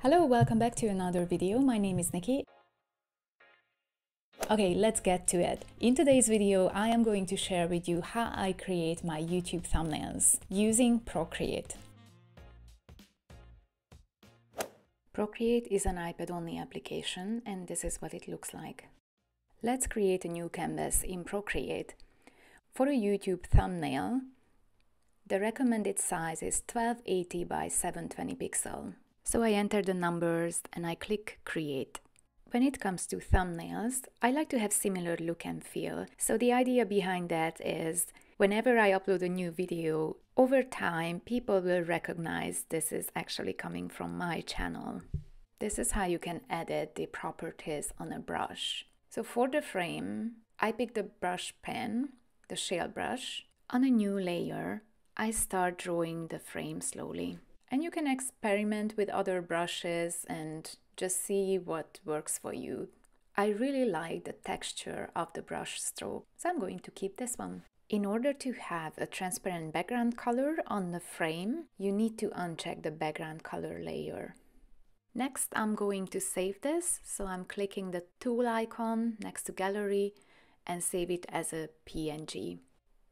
Hello, welcome back to another video. My name is Nikki. Okay, let's get to it. In today's video, I am going to share with you how I create my YouTube thumbnails using Procreate. Procreate is an iPad-only application, and this is what it looks like. Let's create a new canvas in Procreate. For a YouTube thumbnail, the recommended size is 1280 by 720 pixel. So I enter the numbers and I click Create. When it comes to thumbnails, I like to have similar look and feel. So the idea behind that is whenever I upload a new video, over time people will recognize this is actually coming from my channel. This is how you can edit the properties on a brush. So for the frame, I pick the brush pen, the shale brush. On a new layer, I start drawing the frame slowly. And you can experiment with other brushes and just see what works for you. I really like the texture of the brush stroke, so I'm going to keep this one. In order to have a transparent background color on the frame, you need to uncheck the background color layer. Next, I'm going to save this, so I'm clicking the tool icon next to gallery and save it as a PNG.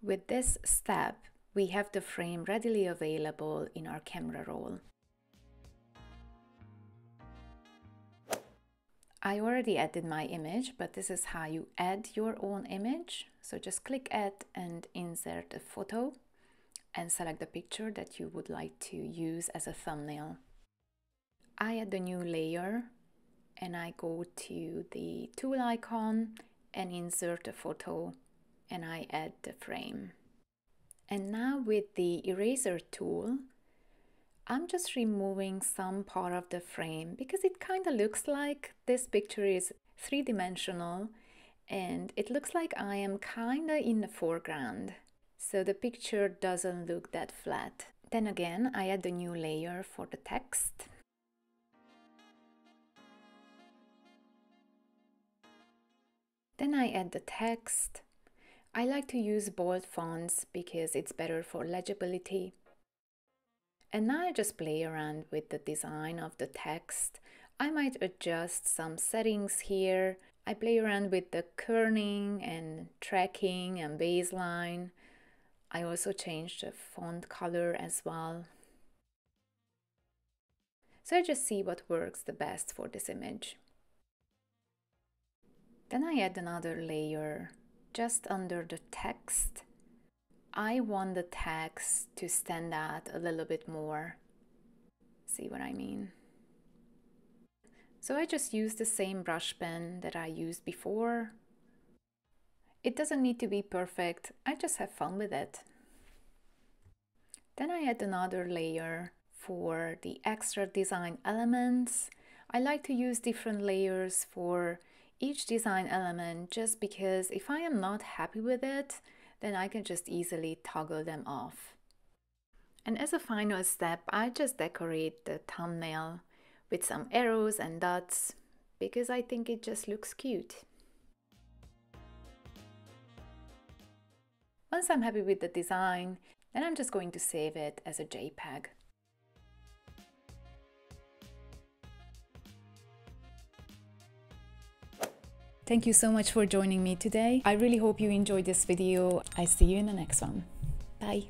With this step, we have the frame readily available in our camera roll. I already added my image, but this is how you add your own image. So just click Add and insert a photo and select the picture that you would like to use as a thumbnail. I add the new layer and I go to the tool icon and insert a photo and I add the frame. And now with the eraser tool, I'm just removing some part of the frame because it kind of looks like this picture is three-dimensional and it looks like I am kind of in the foreground. So the picture doesn't look that flat. Then again, I add the new layer for the text. Then I add the text. I like to use bold fonts because it's better for legibility. And now I just play around with the design of the text. I might adjust some settings here. I play around with the kerning and tracking and baseline. I also changed the font color as well. So I just see what works the best for this image. Then I add another layer just under the text. I want the text to stand out a little bit more. See what I mean? So I just use the same brush pen that I used before. It doesn't need to be perfect, I just have fun with it. Then I add another layer for the extra design elements. I like to use different layers for each design element just because if I am not happy with it, then I can just easily toggle them off. And as a final step, I just decorate the thumbnail with some arrows and dots because I think it just looks cute. Once I'm happy with the design, then I'm just going to save it as a JPEG. Thank you so much for joining me today. I really hope you enjoyed this video. I see you in the next one. Bye.